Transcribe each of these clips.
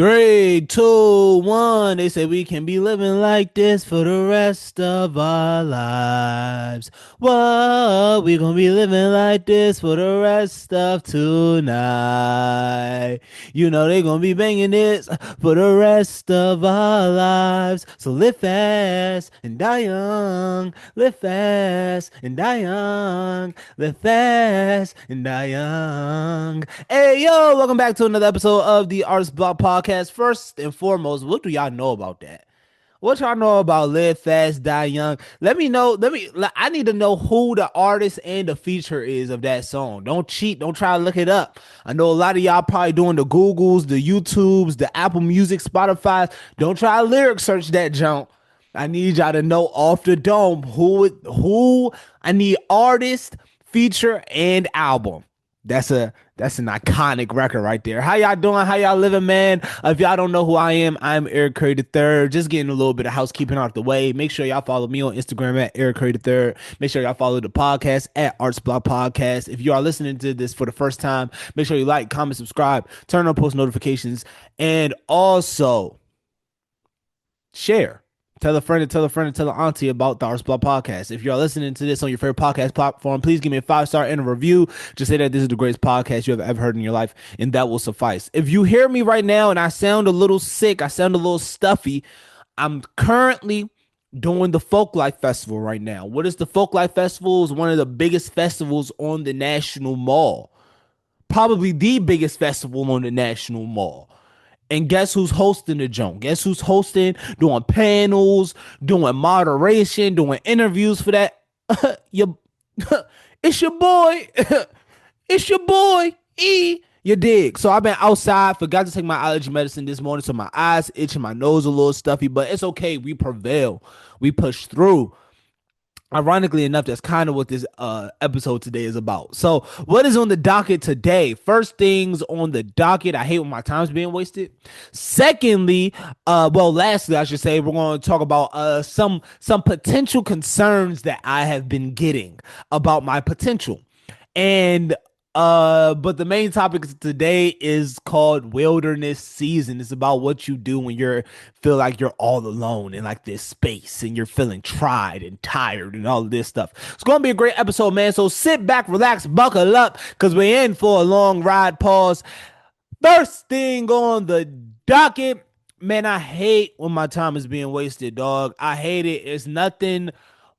Three, two, one. They say we can be living like this for the rest of our lives. Whoa, we gonna be living like this for the rest of tonight. You know they gonna be banging this for the rest of our lives. So live fast and die young. Live fast and die young. Live fast and die young. Hey yo, welcome back to another episode of the Artist Block Podcast. First and foremost, what do y'all know about that? What y'all know about Live Fast, Die Young? Let me know. I need to know who the artist and the feature is of that song. Don't cheat. Don't try to look it up. I know a lot of y'all probably doing the Googles, the YouTubes, the Apple Music, Spotify. Don't try to lyric search that junk. I need y'all to know off the dome who I need artist, feature, and album. That's an iconic record right there. How y'all doing? How y'all living, man? If y'all don't know who I am, I'm Eric Curry the Third. Just getting a little bit of housekeeping out the way. Make sure y'all follow me on Instagram at Eric Curry the Third. Make sure y'all follow the podcast at Arts Block Podcast. If you are listening to this for the first time, make sure you like, comment, subscribe, turn on post notifications, and also share. Tell a friend and tell a friend and tell an auntie about the Arts Block Podcast. If you're listening to this on your favorite podcast platform, please give me a 5-star and a review. Just say that this is the greatest podcast you have ever heard in your life, and that will suffice. If you hear me right now and I sound a little sick, I sound a little stuffy, I'm currently doing the Folklife Festival right now. What is the Folklife Festival? It's one of the biggest festivals on the National Mall. Probably the biggest festival on the National Mall. And guess who's hosting the joint? Guess who's hosting, doing panels, doing moderation, doing interviews for that? your, it's your boy. It's your boy. You dig? So I've been outside, forgot to take my allergy medicine this morning, so my eyes itching, my nose a little stuffy, but it's okay. We prevail. We push through. Ironically enough, that's kind of what this episode today is about. So, what is on the docket today? First things on the docket, I hate when my time's being wasted. Secondly, lastly, I should say, we're going to talk about some potential concerns that I have been getting about my potential. And but the main topic today is called Wilderness Season. It's about what you do when you're feel like you're all alone in like this space and you're feeling tried and tired and all of this stuff. It's gonna be a great episode, man. So sit back, relax, buckle up, because we're in for a long ride. Pause. First thing on the docket, man, I hate when my time is being wasted, dog. I hate it. It's nothing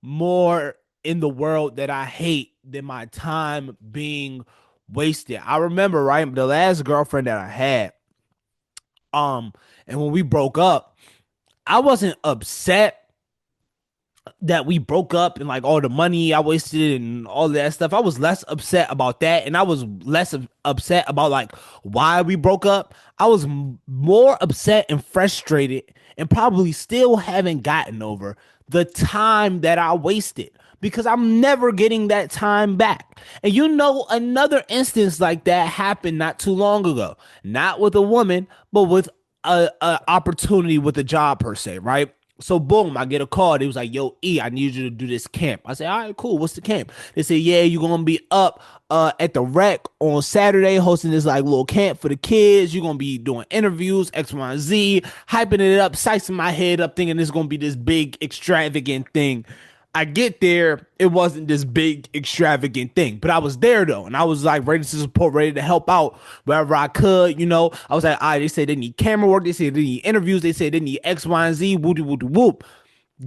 more in the world that I hate than my time being wasted. I remember, right, the last girlfriend that I had, and when we broke up, I wasn't upset that we broke up and like all the money I wasted and all that stuff. I was less upset about that, and I was less upset about like why we broke up. I was more upset and frustrated, and probably still haven't gotten over the time that I wasted, because I'm never getting that time back. And you know, another instance like that happened not too long ago. Not with a woman, but with a opportunity with a job per se, right? So boom, I get a call. They was like, "Yo, I need you to do this camp." I said, "All right, cool. What's the camp?" They said, "Yeah, you're gonna be up at the rec on Saturday, hosting this like little camp for the kids. You're gonna be doing interviews, X, Y, and Z, hyping it up, sizing my head up, thinking this is gonna be this big extravagant thing." I get there, it wasn't this big extravagant thing, but I was there though, and I was like ready to support, ready to help out wherever I could. You know, I was like, all right, they said they need camera work, they said they need interviews, they said they need X, Y, and Z, whoop, whoop, whoop.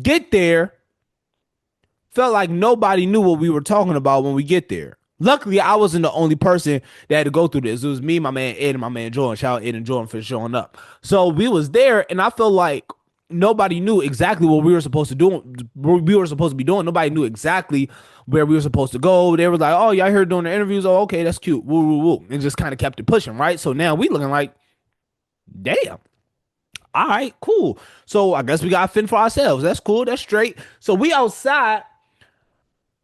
Get there, felt like nobody knew what we were talking about when we get there. Luckily, I wasn't the only person that had to go through this. It was me, my man Ed, and my man Jordan. Shout out Ed and Jordan for showing up. So we was there, and I felt like nobody knew exactly what we were supposed to do. We were supposed to be doing. Nobody knew exactly where we were supposed to go. They were like, "Oh, y'all here doing the interviews? Oh, okay, that's cute." Woo, woo, woo, and just kind of kept it pushing, right? So now we looking like, damn. All right, cool. So I guess we got to fend for ourselves. That's cool. That's straight. So we outside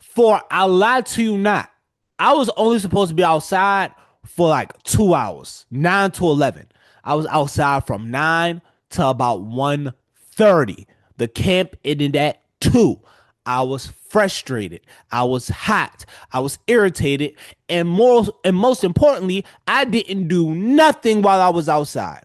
for, I lie to you not, I was only supposed to be outside for like 2 hours, 9 to 11. I was outside from 9 to about 1:30. The camp ended at 2. I was frustrated. I was hot. I was irritated. And most importantly, I didn't do nothing while I was outside.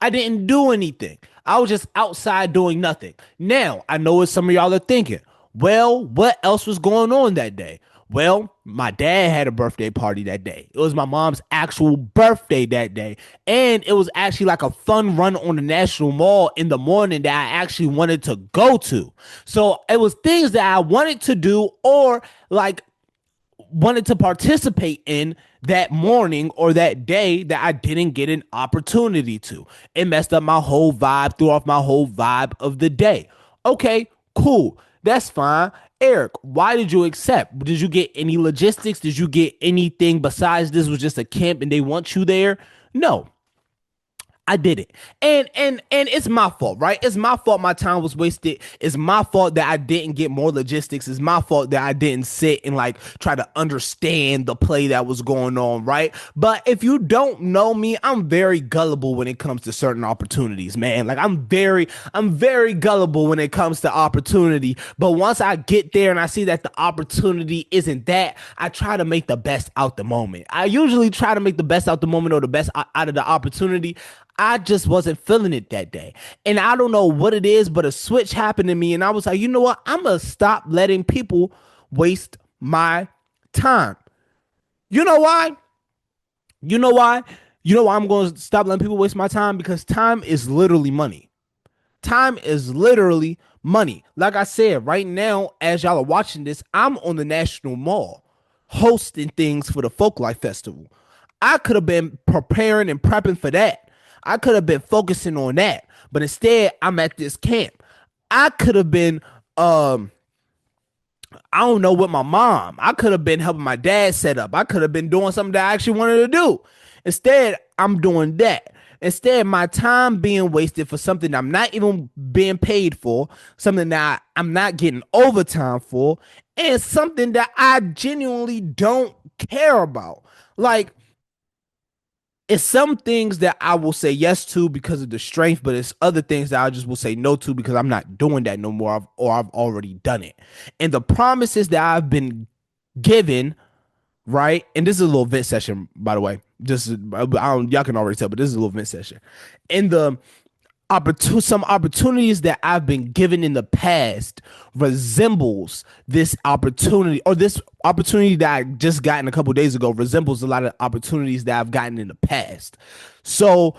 I didn't do anything. I was just outside doing nothing. Now, I know what some of y'all are thinking. Well, what else was going on that day? Well, my dad had a birthday party that day. It was my mom's actual birthday that day. And it was actually like a fun run on the National Mall in the morning that I actually wanted to go to. So it was things that I wanted to do or like wanted to participate in that morning or that day that I didn't get an opportunity to. It messed up my whole vibe, threw off my whole vibe of the day. Okay, cool. That's fine. Eric, why did you accept? Did you get any logistics? Did you get anything besides this was just a camp and they want you there? No. I did it. And it's my fault, right? It's my fault my time was wasted. It's my fault that I didn't get more logistics. It's my fault that I didn't sit and like try to understand the play that was going on, right? But if you don't know me, I'm very gullible when it comes to certain opportunities, man. Like I'm very gullible when it comes to opportunity. But once I get there and I see that the opportunity isn't that, I try to make the best out the moment. I usually try to make the best out the moment or the best out of the opportunity. I just wasn't feeling it that day. And I don't know what it is, but a switch happened to me. And I was like, you know what? I'm going to stop letting people waste my time. You know why? You know why? You know why I'm going to stop letting people waste my time? Because time is literally money. Time is literally money. Like I said, right now, as y'all are watching this, I'm on the National Mall hosting things for the Folklife Festival. I could have been preparing and prepping for that. I could have been focusing on that, but instead I'm at this camp. I could have been I don't know, with my mom. I could have been helping my dad set up. I could have been doing something that I actually wanted to do. Instead, I'm doing that. Instead, my time being wasted for something I'm not even being paid for, something that I'm not getting overtime for, and something that I genuinely don't care about. Like, it's some things that I will say yes to because of the strength, but it's other things that I just will say no to because I'm not doing that no more, or I've already done it. And the promises that I've been given, right? And this is a little vent session, by the way. Just y'all can already tell, but this is a little vent session. And the some opportunities that I've been given in the past resembles this opportunity, or this opportunity that I just gotten a couple days ago resembles a lot of opportunities that I've gotten in the past. So,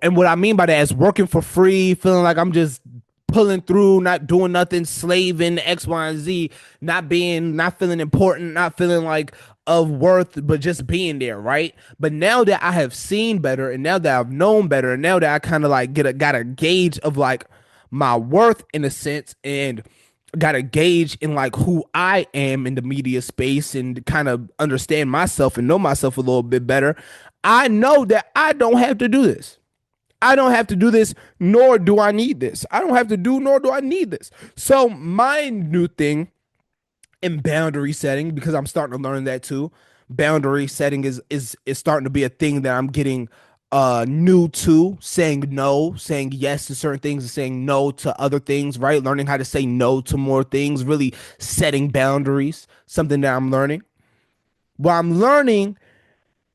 and what I mean by that is working for free, feeling like I'm just pulling through, not doing nothing, slaving X, Y, and Z, not feeling important, not feeling like of worth, but just being there, right? But now that I have seen better, and now that I've known better, and now that I kind of like got a gauge of like my worth in a sense, and got a gauge in like who I am in the media space, and kind of understand myself and know myself a little bit better, I know that I don't have to do this. I don't have to do this, nor do I need this. I don't have to do, nor do I need this. So my new thing in boundary setting, because I'm starting to learn that too. Boundary setting is starting to be a thing that I'm getting new to, saying no, saying yes to certain things and saying no to other things, right? Learning how to say no to more things, really setting boundaries, something that I'm learning. Well, I'm learning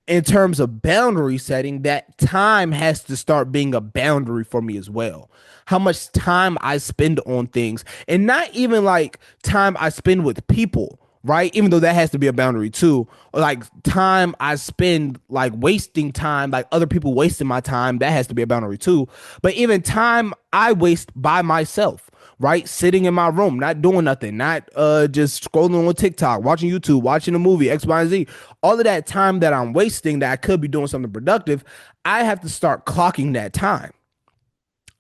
in terms of boundary setting, that time has to start being a boundary for me as well. How much time I spend on things, and not even like time I spend with people, right? Even though that has to be a boundary too. Or like time I spend like wasting time, like other people wasting my time, that has to be a boundary too. But even time I waste by myself, right? Sitting in my room, not doing nothing, not just scrolling on TikTok, watching YouTube, watching a movie, X, Y, and Z. All of that time that I'm wasting that I could be doing something productive, I have to start clocking that time.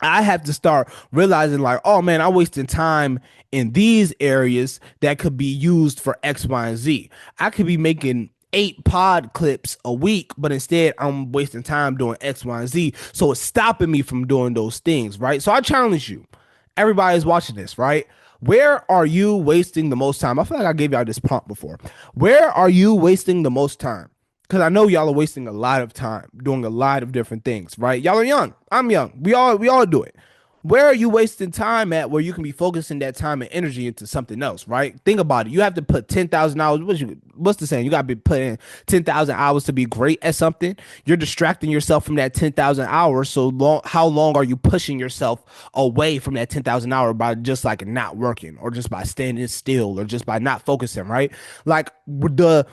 I have to start realizing like, oh man, I'm wasting time in these areas that could be used for X, Y, and Z. I could be making 8 pod clips a week, but instead I'm wasting time doing X, Y, and Z. So it's stopping me from doing those things, right? So I challenge you. Everybody's watching this, right? Where are you wasting the most time? I feel like I gave y'all this prompt before. Where are you wasting the most time? Because I know y'all are wasting a lot of time doing a lot of different things, right? Y'all are young. I'm young. We all do it. Where are you wasting time at where you can be focusing that time and energy into something else, right? Think about it. You have to put 10,000 hours. What's the saying? You got to be putting 10,000 hours to be great at something. You're distracting yourself from that 10,000 hours. So long, how long are you pushing yourself away from that 10,000 hour by just like not working or just by standing still or just by not focusing, right? Like the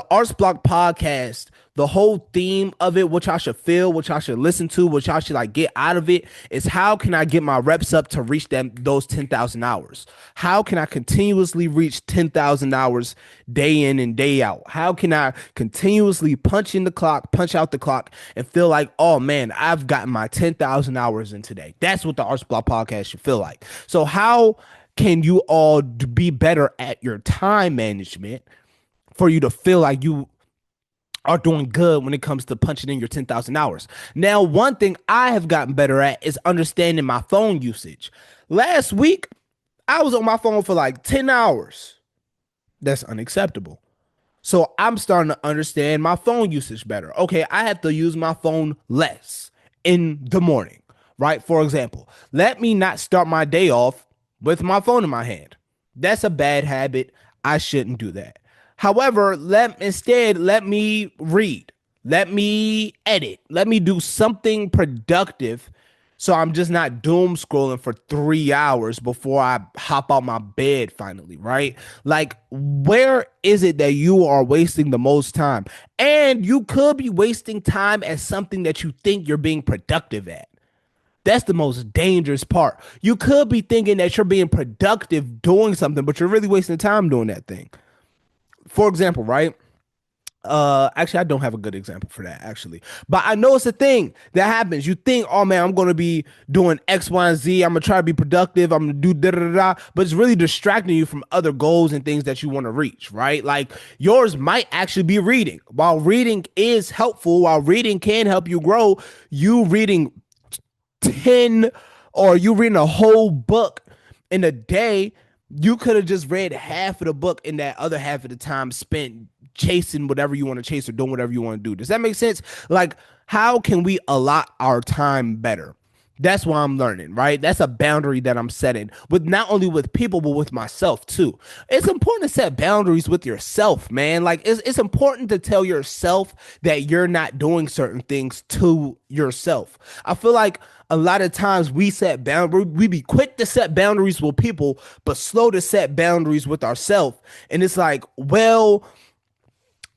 Arts Block podcast, the whole theme of it, which I should feel, which I should listen to, which I should like get out of it, is how can I get my reps up to reach those 10,000 hours? How can I continuously reach 10,000 hours day in and day out? How can I continuously punch in the clock, punch out the clock, and feel like, oh man, I've gotten my 10,000 hours in today? That's what the Arts Block podcast should feel like. So how can you all be better at your time management for you to feel like you are doing good when it comes to punching in your 10,000 hours? Now, one thing I have gotten better at is understanding my phone usage. Last week, I was on my phone for like 10 hours. That's unacceptable. So I'm starting to understand my phone usage better. Okay, I have to use my phone less in the morning, right? For example, let me not start my day off with my phone in my hand. That's a bad habit. I shouldn't do that. However, let me read, let me edit, let me do something productive so I'm just not doom scrolling for 3 hours before I hop out my bed finally, right? Like, where is it that you are wasting the most time? And you could be wasting time at something that you think you're being productive at. That's the most dangerous part. You could be thinking that you're being productive doing something, but you're really wasting time doing that thing. For example, right? Actually, I don't have a good example for that, actually. But I know it's a thing that happens. You think, oh man, I'm gonna be doing X, Y, and Z. I'm gonna try to be productive. I'm gonna do da da da, but it's really distracting you from other goals and things that you want to reach, right? Like yours might actually be reading. While reading is helpful, while reading can help you grow, you reading 10 or you reading a whole book in a day, you could have just read half of the book and that other half of the time spent chasing whatever you want to chase or doing whatever you want to do. Does that make sense? Like, how can we allot our time better? That's why I'm learning, right? That's a boundary that I'm setting with not only with people, but with myself too. It's important to set boundaries with yourself, man. Like it's important to tell yourself that you're not doing certain things to yourself. I feel like a lot of times we set boundaries, we be quick to set boundaries with people, but slow to set boundaries with ourselves. And it's like, well,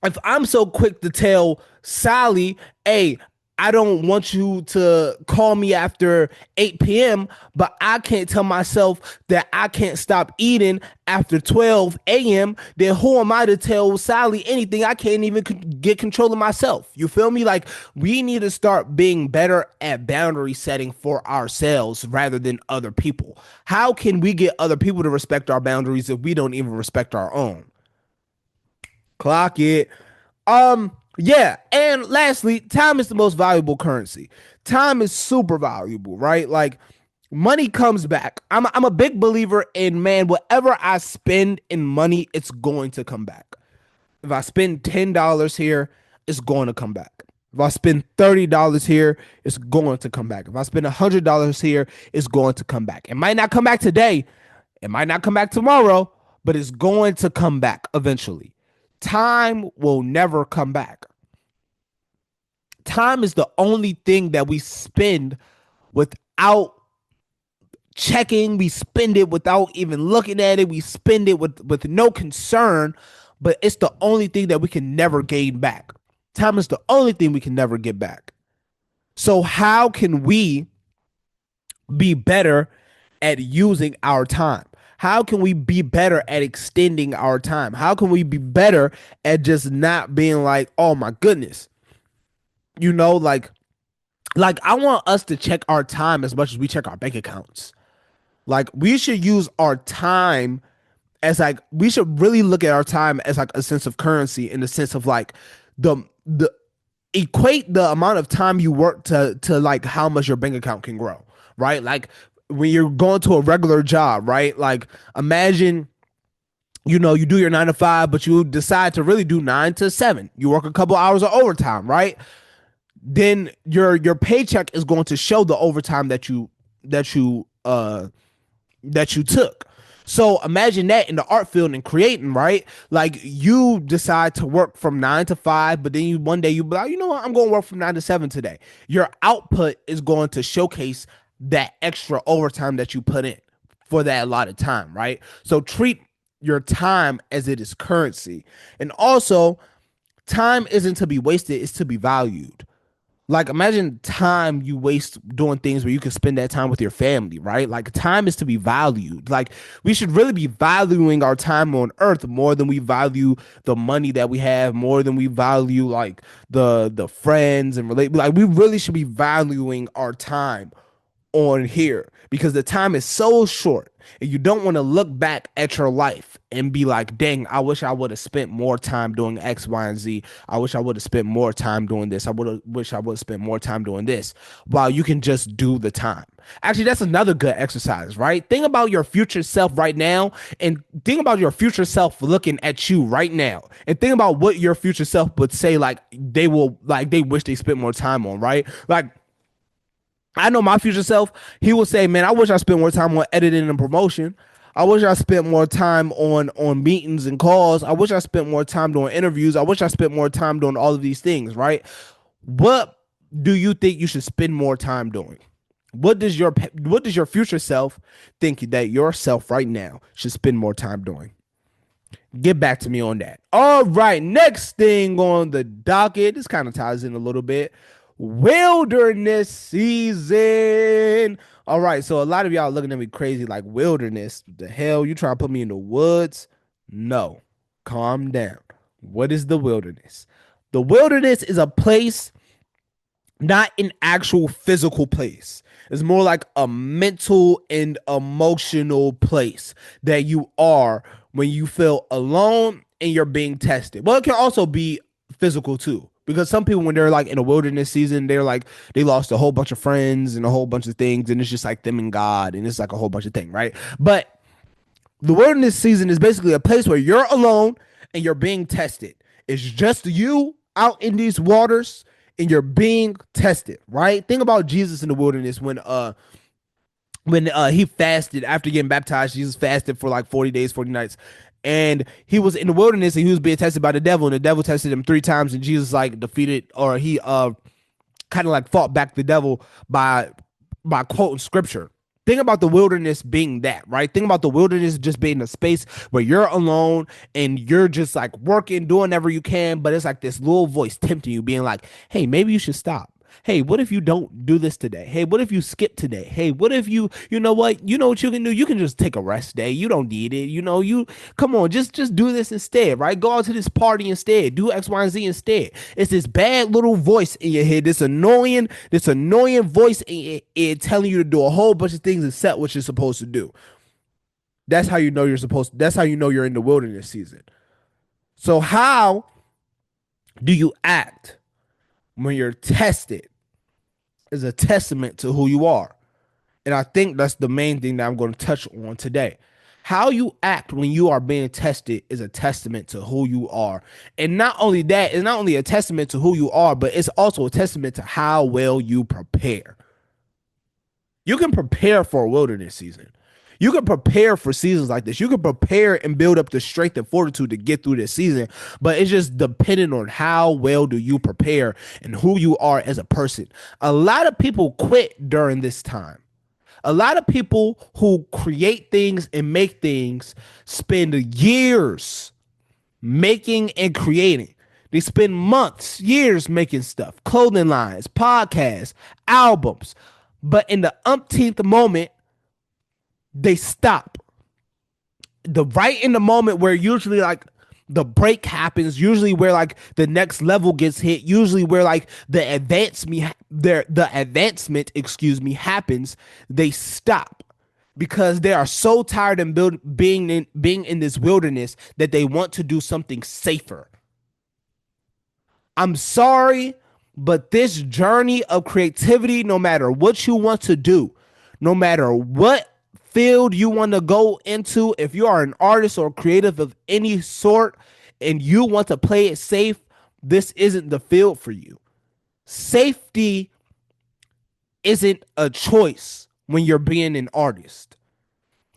if I'm so quick to tell Sally, hey, I don't want you to call me after 8 p.m., but I can't tell myself that I can't stop eating after 12 a.m., then who am I to tell Sally anything? I can't even get control of myself. You feel me? Like, we need to start being better at boundary setting for ourselves rather than other people. How can we get other people to respect our boundaries if we don't even respect our own? Clock it. Yeah, and lastly, time is the most valuable currency. Time is super valuable, right? Like money comes back. I'm a big believer in, man, whatever I spend in money, it's going to come back. If I spend $10 here, it's going to come back. If I spend $30 here, it's going to come back. If I spend $100 here, it's going to come back. It might not come back today. It might not come back tomorrow, but it's going to come back eventually. Time will never come back. Time is the only thing that we spend without checking. We spend it without even looking at it. We spend it with no concern, but it's the only thing that we can never gain back. Time is the only thing we can never get back. So how can we be better at using our time? How can we be better at extending our time? How can we be better at just not being like, oh my goodness, you know, like I want us to check our time as much as we check our bank accounts. Like we should use our time as like, we should really look at our time as like a sense of currency, in the sense of like the equate the amount of time you work to like how much your bank account can grow, right? Like when you're going to a regular job, right? Like imagine, you know, you do your 9 to 5, but you decide to really do 9 to 7. You work a couple hours of overtime, right? Then your paycheck is going to show the overtime that you that you took. So imagine that in the art field and creating, right? Like you decide to work from 9 to 5, but then one day you be like, you know what, I'm going to work from 9 to 7 today. Your output is going to showcase that extra overtime that you put in for that allotted time, right? So treat your time as it is currency. And also, time isn't to be wasted, it's to be valued. Like imagine time you waste doing things where you can spend that time with your family, right? Like time is to be valued. Like we should really be valuing our time on earth more than we value the money that we have, more than we value like the friends and relate. Like we really should be valuing our time on here because the time is so short and you don't want to look back at your life and be like, dang, I wish I would have spent more time doing X, Y, and Z. I wish I would have spent more time doing this. I would have spent more time doing this while you can just do the time. Actually, that's another good exercise, right? Think about your future self right now and think about your future self looking at you right now and think about what your future self would say like they wish they spent more time on, right? Like I know my future self, he will say, man, I wish I spent more time on editing and promotion. I wish I spent more time on meetings and calls. I wish I spent more time doing interviews. I wish I spent more time doing all of these things, right? What do you think you should spend more time doing? What does your future self think that yourself right now should spend more time doing? Get back to me on that. All right, next thing on the docket. This kind of ties in a little bit. Wilderness season. All right, so a lot of y'all looking at me crazy like wilderness. The hell, you trying to put me in the woods? No, calm down. What is the wilderness? The wilderness is a place, not an actual physical place. It's more like a mental and emotional place that you are when you feel alone and you're being tested. Well, it can also be physical too. Because some people, when they're like in a wilderness season, they're like, they lost a whole bunch of friends and a whole bunch of things. And it's just like them and God. And it's like a whole bunch of things, right? But the wilderness season is basically a place where you're alone and you're being tested. It's just you out in these waters and you're being tested, right? Think about Jesus in the wilderness when he fasted after getting baptized. Jesus fasted for like 40 days, 40 nights. And he was in the wilderness and he was being tested by the devil, and the devil tested him 3 times, and Jesus like defeated, or he kind of like fought back the devil by quoting scripture. Think about the wilderness being that, right? Think about the wilderness just being a space where you're alone and you're just like working, doing whatever you can, but it's like this little voice tempting you, being like, hey, maybe you should stop. Hey, what if you don't do this today? Hey, what if you skip today? Hey, what if you know what? You know what you can do? You can just take a rest day. You don't need it. You come on, just do this instead, right? Go out to this party instead. Do X, Y, and Z instead. It's this bad little voice in your head, this annoying voice in telling you to do a whole bunch of things except what you're supposed to do. That's how you know that's how you know you're in the wilderness season. So how do you act when you're tested is a testament to who you are. And I think that's the main thing that I'm going to touch on today. How you act when you are being tested is a testament to who you are. And not only that, it's not only a testament to who you are, but it's also a testament to how well you prepare. You can prepare for a wilderness season. You can prepare for seasons like this. You can prepare and build up the strength and fortitude to get through this season, but it's just dependent on how well do you prepare and who you are as a person. A lot of people quit during this time. A lot of people who create things and make things spend years making and creating. They spend months, years making stuff, clothing lines, podcasts, albums. But in the umpteenth moment, they stop. Right in the moment where usually like the break happens, usually where like the next level gets hit, usually where like the advancement, happens, they stop because they are so tired of being in this wilderness that they want to do something safer. I'm sorry, but this journey of creativity, no matter what you want to do, no matter what field you want to go into, if you are an artist or creative of any sort and you want to play it safe, this isn't the field for you. Safety isn't a choice when you're being an artist.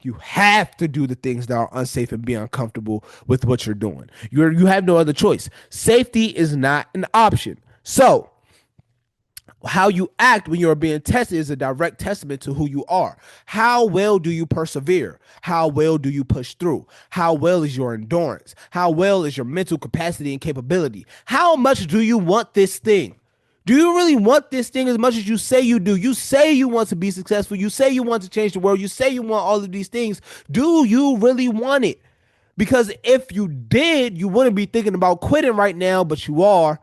You have to do the things that are unsafe and be uncomfortable with what you're doing. You have no other choice. Safety is not an option. So how you act when you're being tested is a direct testament to who you are. How well do you persevere? How well do you push through? How well is your endurance? How well is your mental capacity and capability? How much do you want this thing? Do you really want this thing as much as you say you do? You say you want to be successful. You say you want to change the world. You say you want all of these things. Do you really want it? Because if you did, you wouldn't be thinking about quitting right now, but you are.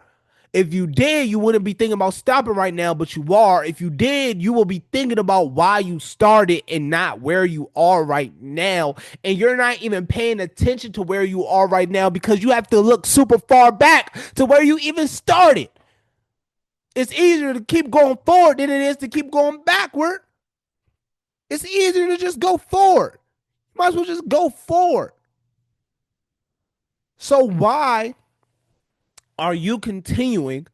If you did, you wouldn't be thinking about stopping right now, but you are. If you did, you will be thinking about why you started and not where you are right now. And you're not even paying attention to where you are right now because you have to look super far back to where you even started. It's easier to keep going forward than it is to keep going backward. It's easier to just go forward. You might as well just go forward. So why are you continuing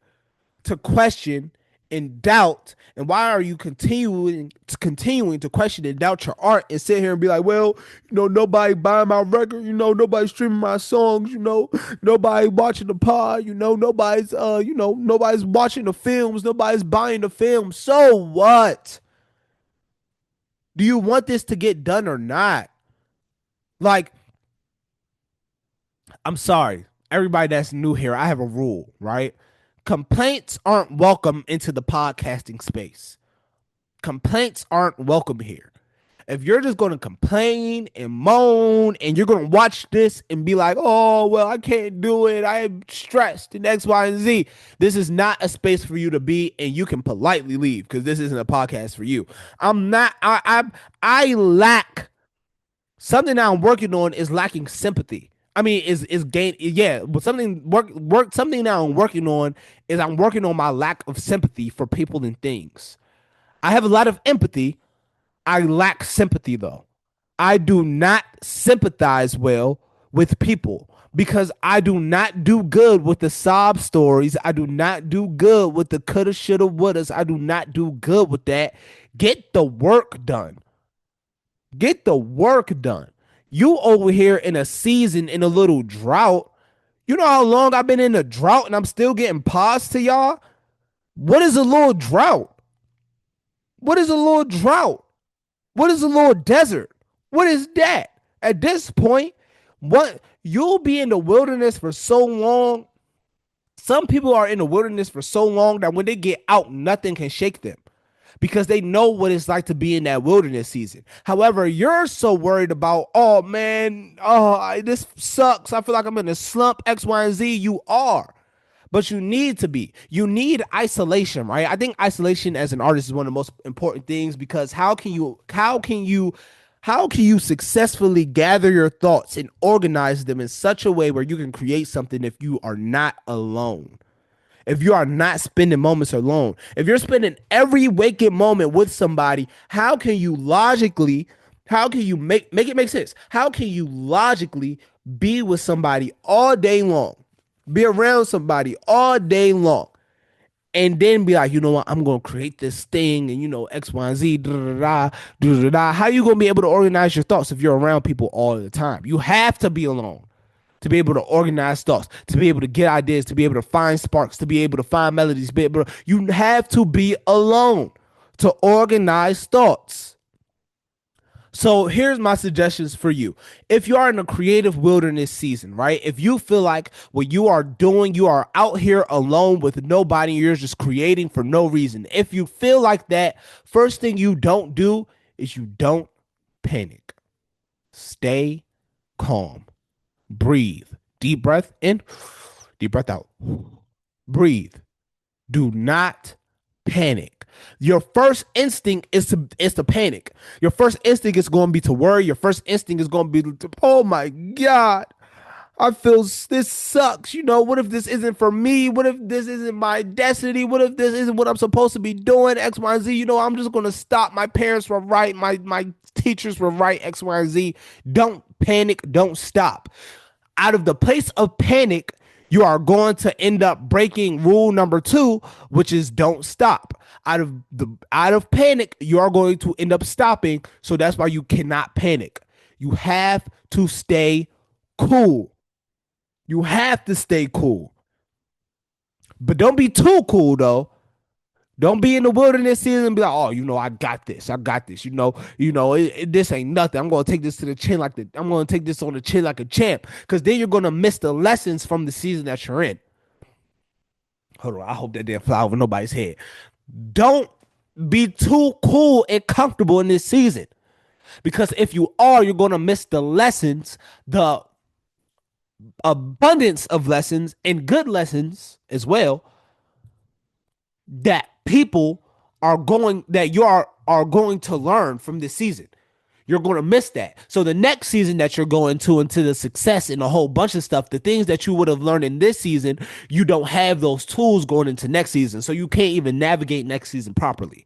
to question and doubt? And why are you continuing to question and doubt your art and sit here and be like, well, nobody buying my record, nobody streaming my songs, nobody watching the pod, nobody's nobody's watching the films, nobody's buying the films. So what? Do you want this to get done or not? Like, I'm sorry, everybody that's new here, I have a rule, right? Complaints aren't welcome into the podcasting space. Complaints aren't welcome here. If you're just going to complain and moan and you're going to watch this and be like, oh, well, I can't do it, I am stressed and X, Y, and Z, this is not a space for you to be, and you can politely leave because this isn't a podcast for you. I lack something that I'm working on is lacking sympathy. I mean, is gain, yeah, but something that I'm working on is I'm working on my lack of sympathy for people and things. I have a lot of empathy. I lack sympathy though. I do not sympathize well with people because I do not do good with the sob stories. I do not do good with the coulda, shoulda, wouldas. I do not do good with that. Get the work done. Get the work done. You over here in a season in a little drought. You know how long I've been in a drought and I'm still getting paused to y'all? What is a little drought? What is a little drought? What is a little desert? What is that? At this point, what you'll be in the wilderness for so long. Some people are in the wilderness for so long that when they get out, nothing can shake them because they know what it's like to be in that wilderness season. However, you're so worried about, oh man, this sucks. I feel like I'm in a slump, X, Y, and Z. You are. But you need to be. You need isolation, right? I think isolation as an artist is one of the most important things because how can you successfully gather your thoughts and organize them in such a way where you can create something if you are not alone? If you are not spending moments alone, if you're spending every waking moment with somebody, how can you make it make sense? How can you logically be with somebody all day long, be around somebody all day long, and then be like, you know what, I'm going to create this thing and, X, Y, and Z, da, da, da, da. How are you going to be able to organize your thoughts if you're around people all the time? You have to be alone to be able to organize thoughts, to be able to get ideas, to be able to find sparks, to be able to find melodies, you have to be alone to organize thoughts. So here's my suggestions for you. If you are in a creative wilderness season, right? If you feel like what you are doing, you are out here alone with nobody, you're just creating for no reason. If you feel like that, first thing you don't do is you don't panic. Stay calm. Breathe. Deep breath in, deep breath out. Breathe. Do not panic. Your first instinct is to panic. Your first instinct is going to be to worry. Your first instinct is going to be to, oh my God, I feel this sucks. What if this isn't for me? What if this isn't my destiny? What if this isn't what I'm supposed to be doing? X, Y, and Z. I'm just going to stop. My parents were right. My teachers were right. X, Y, and Z. Don't panic. Don't stop. Out of the place of panic, you are going to end up breaking rule number 2, which is don't stop. Out of panic, you are going to end up stopping. So that's why you cannot panic. You have to stay cool. You have to stay cool. But don't be too cool though. Don't be in the wilderness season and be like, oh, I got this. I got this. This ain't nothing. I'm gonna take this to the chin I'm gonna take this on the chin like a champ. Because then you're gonna miss the lessons from the season that you're in. Hold on, I hope that didn't fly over nobody's head. Don't be too cool and comfortable in this season. Because if you are, you're gonna miss the lessons, the abundance of lessons and good lessons as well that people are going to learn from this season. You're going to miss that. So the next season that you're going to into the success and a whole bunch of stuff, the things that you would have learned in this season, you don't have those tools going into next season. So you can't even navigate next season properly.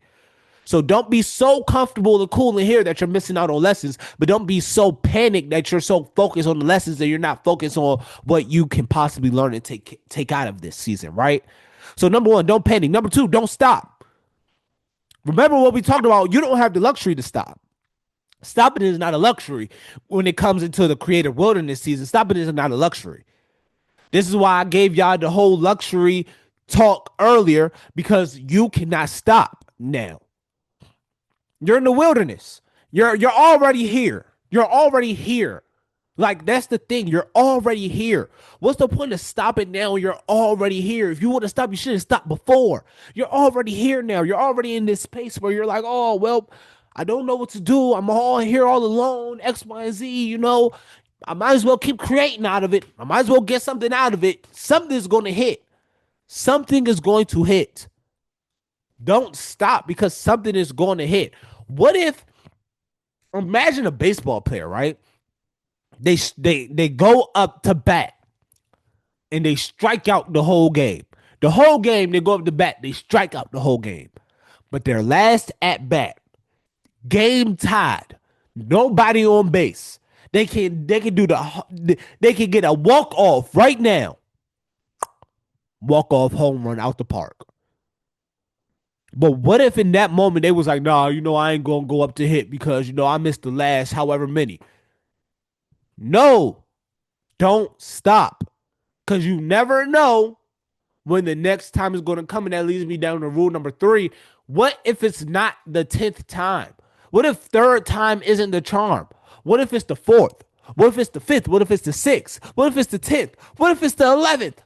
So don't be so comfortable and cool in here that you're missing out on lessons, but don't be so panicked that you're so focused on the lessons that you're not focused on what you can possibly learn and take out of this season, right? So number one, don't panic. Number two, don't stop. Remember what we talked about. You don't have the luxury to stop. Stopping is not a luxury when it comes into the creative wilderness season. Stopping is not a luxury. This is why I gave y'all the whole luxury talk earlier, because you cannot stop now. You're in the wilderness. You're already here. You're already here. Like, that's the thing. You're already here. What's the point of stopping now? You're already here. If you would have stopped, you should have stopped before. You're already here now. You're already in this space where you're like, oh, well, I don't know what to do. I'm all here all alone, X, Y, and Z, I might as well keep creating out of it. I might as well get something out of it. Something's going to hit. Something is going to hit. Don't stop, because something is going to hit. What if, imagine a baseball player, right? They go up to bat and they strike out the whole game. The whole game, they go up to bat, they strike out the whole game. But their last at bat, game tied, nobody on base. They can get a walk off right now. Walk off home run out the park. But what if in that moment they was like, nah, I ain't gonna go up to hit because I missed the last however many. No, don't stop. Because you never know when the next time is going to come. And that leads me down to rule number 3. What if it's not the 10th time? What if third time isn't the charm? What if it's the 4th? What if it's the 5th? What if it's the 6th? What if it's the 10th? What if it's the 11th?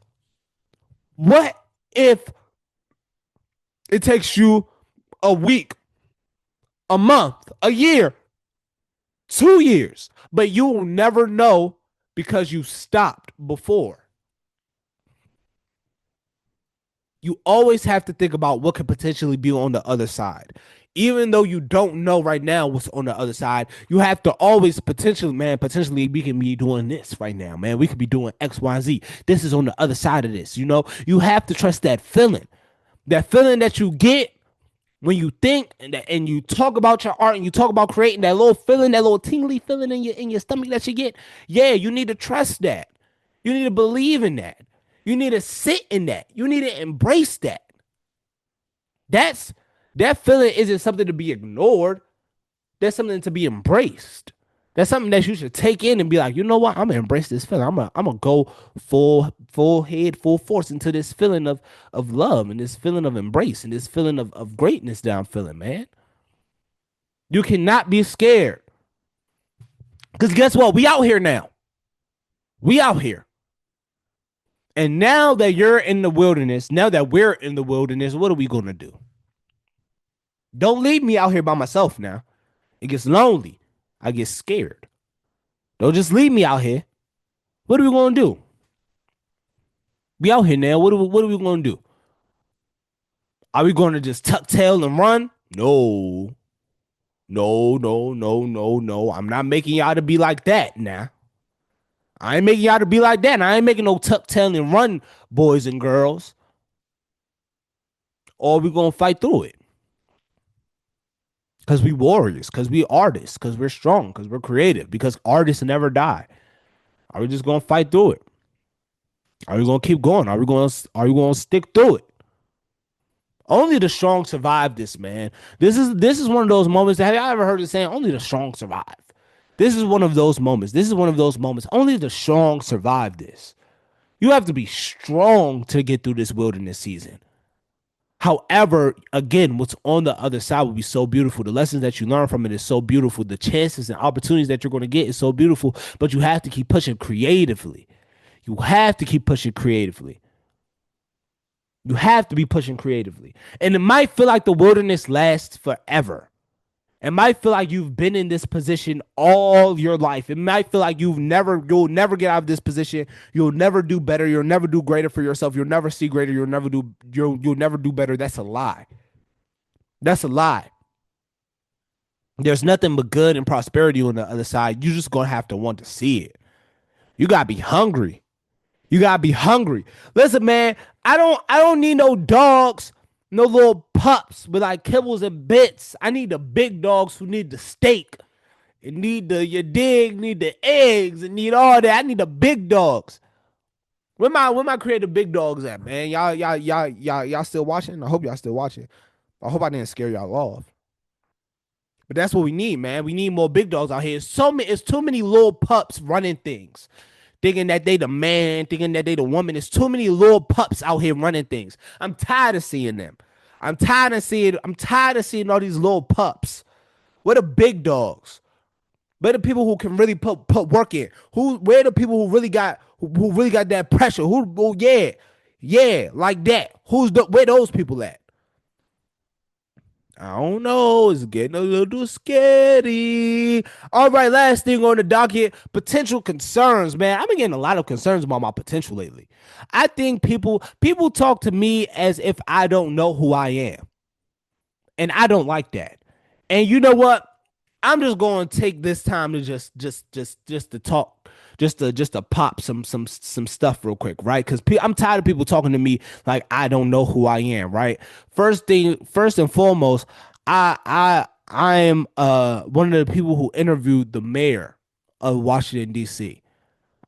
What if it takes you a week, a month, a year, 2 years, but you will never know because you stopped before? You always have to think about what could potentially be on the other side. Even though you don't know right now what's on the other side, you have to always potentially we can be doing this right now, man. We could be doing X, Y, Z. This is on the other side of this, You have to trust that feeling. That feeling that you get when you think and you talk about your art and you talk about creating, that little feeling, that little tingly feeling in your stomach that you get. Yeah, you need to trust that. You need to believe in that. You need to sit in that. You need to embrace that. That feeling isn't something to be ignored. That's something to be embraced. That's something that you should take in and be like, you know what? I'm gonna embrace this feeling. I'm gonna go full head, full force into this feeling of love and this feeling of embrace and this feeling of greatness that I'm feeling, man. You cannot be scared. Because guess what? We out here now. We out here. And now that you're in the wilderness, now that we're in the wilderness, what are we gonna do? Don't leave me out here by myself now. It gets lonely. I get scared. Don't just leave me out here. What are we going to do? We out here now. What are we going to do? Are we going to just tuck tail and run? No. No, no, no, no, no. I'm not making y'all to be like that now. I ain't making y'all to be like that. I ain't making no tuck tail and run, boys and girls. Or we going to fight through it. Because we warriors, because we artists, because we're strong, because we're creative, because artists never die. Are we just gonna fight through it? Are we gonna keep going? Are we gonna stick through it? Only the strong survive this, man. This is one of those moments that have y'all ever heard it saying only the strong survive? This is one of those moments. This is one of those moments. Only the strong survive this. You have to be strong to get through this wilderness season. However, again, what's on the other side will be so beautiful. The lessons that you learn from it is so beautiful. The chances and opportunities that you're going to get is so beautiful, but you have to keep pushing creatively. You have to keep pushing creatively. You have to be pushing creatively. And it might feel like the wilderness lasts forever. It might feel like you've been in this position all your life. It might feel like you'll never get out of this position. You'll never do better. You'll never do greater for yourself. You'll never see greater. You'll never do better. That's a lie. That's a lie. There's nothing but good and prosperity on the other side. You're just gonna have to want to see it. You gotta be hungry. You gotta be hungry. Listen, man, I don't need no dogs, no little pups with like kibbles and bits. I need the big dogs who need the steak. And need the you dig, need the eggs, and need all that. I need the big dogs. Where my creative big dogs at, man? Y'all still watching? I hope y'all still watching. I hope I didn't scare y'all off. But that's what we need, man. We need more big dogs out here. It's too many little pups running things, thinking that they the man, thinking that they the woman. There's too many little pups out here running things. I'm tired of seeing them. I'm tired of seeing all these little pups. Where the big dogs? Where the people who can really put work in? Where the people who really got that pressure? Yeah, like that. Where those people at? I don't know. It's getting a little scary. All right, last thing on the docket, potential concerns, man. I've been getting a lot of concerns about my potential lately. I think people talk to me as if I don't know who I am. And I don't like that. And you know what? I'm just going to take this time to just to talk, just to pop some stuff real quick, right? Because I'm tired of people talking to me like I don't know who I am, right? First and foremost, I am one of the people who interviewed the mayor of Washington D.C.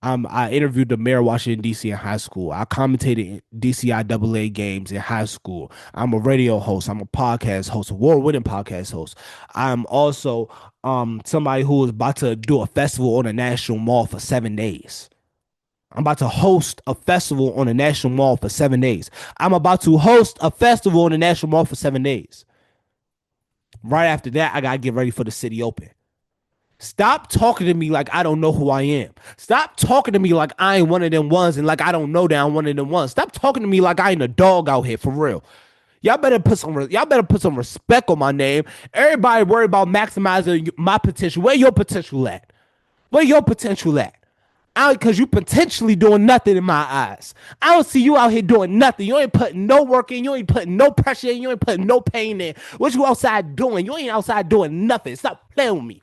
I interviewed the mayor of Washington, D.C. in high school. I commentated DCIAA games in high school. I'm a radio host. I'm a podcast host, award-winning podcast host. I'm also somebody who is about to do a festival on a national mall for 7 days. I'm about to host a festival on a national mall for 7 days. I'm about to host a festival on the national mall for 7 days. Right after that, I got to get ready for the city open. Stop talking to me like I don't know who I am. Stop talking to me like I ain't one of them ones and like I don't know that I'm one of them ones. Stop talking to me like I ain't a dog out here for real. Y'all better put some respect on my name. Everybody worry about maximizing my potential. Where your potential at? Where your potential at? Because you potentially doing nothing in my eyes. I don't see you out here doing nothing. You ain't putting no work in. You ain't putting no pressure in. You ain't putting no pain in. What you outside doing? You ain't outside doing nothing. Stop playing with me.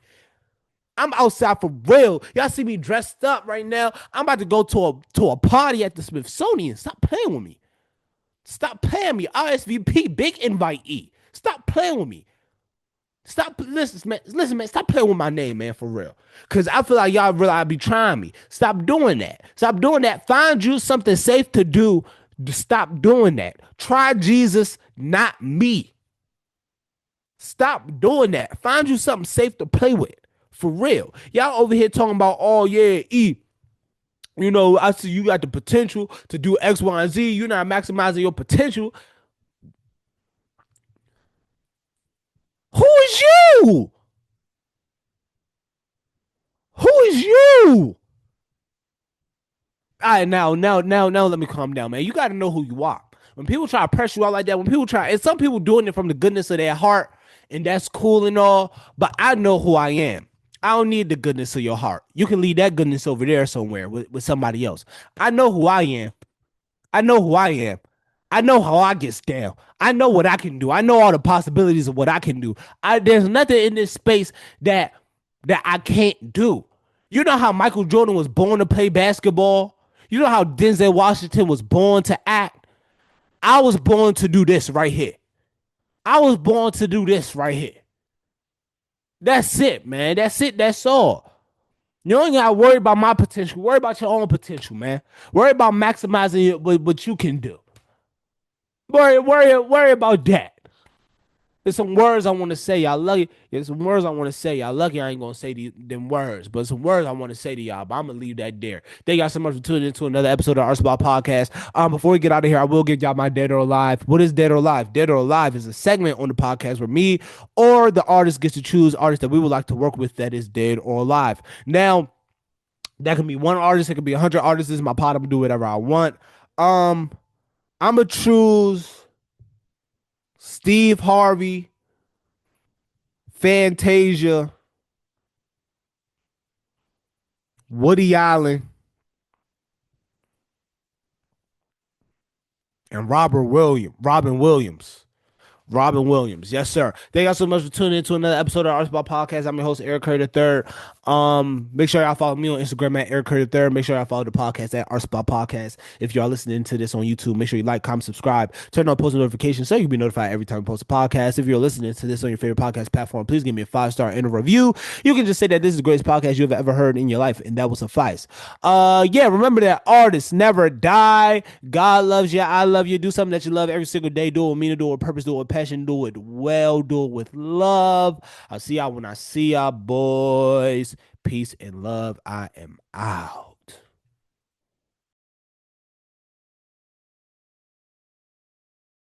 I'm outside for real. Y'all see me dressed up right now. I'm about to go to a party at the Smithsonian. Stop playing with me. Stop playing with me. RSVP, big invitee. Stop playing with me. Listen, man. Stop playing with my name, man, for real. Cause I feel like y'all really be trying me. Stop doing that. Stop doing that. Find you something safe to do. Stop doing that. Try Jesus, not me. Stop doing that. Find you something safe to play with. For real. Y'all over here talking about, oh yeah, you know, I see you got the potential to do X, Y, and Z. You're not maximizing your potential. Who is you? Who is you? All right, now, let me calm down, man. You got to know who you are. When people try to press you out like that, and some people doing it from the goodness of their heart, and that's cool and all, but I know who I am. I don't need the goodness of your heart. You can leave that goodness over there somewhere with somebody else. I know who I am. I know who I am. I know how I get down. I know what I can do. I know all the possibilities of what I can do. There's nothing in this space that I can't do. You know how Michael Jordan was born to play basketball? You know how Denzel Washington was born to act? I was born to do this right here. I was born to do this right here. That's it, man. That's it. That's all. You don't gotta worry about my potential. Worry about your own potential, man. Worry about maximizing what you can do. Worry about that. There's some words I want to say. Y'all lucky. There's some words I want to say. Y'all lucky I ain't gonna say them words, but some words I want to say to y'all. But I'm gonna leave that there. Thank y'all so much for tuning into another episode of Our Spot Podcast. Before we get out of here, I will give y'all my Dead or Alive. What is Dead or Alive? Dead or Alive is a segment on the podcast where me or the artist gets to choose artists that we would like to work with that is dead or alive. Now, that can be one artist. It can be 100 artists. This is my pod. I'm gonna do whatever I want. I'm gonna choose Steve Harvey, Fantasia, Woody Allen, and Robin Williams. Robin Williams. Yes, sir. Thank y'all so much for tuning in to another episode of Arts About Podcast. I'm your host, Eric Curry III. Make sure y'all follow me on Instagram at Eric Curry III. Make sure y'all follow the podcast at Arts About Podcast. If y'all listening to this on YouTube, make sure you like, comment, subscribe, turn on post notifications so you can be notified every time we post a podcast. If you're listening to this on your favorite podcast platform, please give me a 5-star and a review. You can just say that this is the greatest podcast you've ever heard in your life, and that will suffice. Yeah, remember that artists never die. God loves you. I love you. Do something that you love every single day. Do it with meaning, do it with purpose, do it with passion, do it well, do it with love. I'll see y'all when I see y'all, boys. Peace and love. I am out.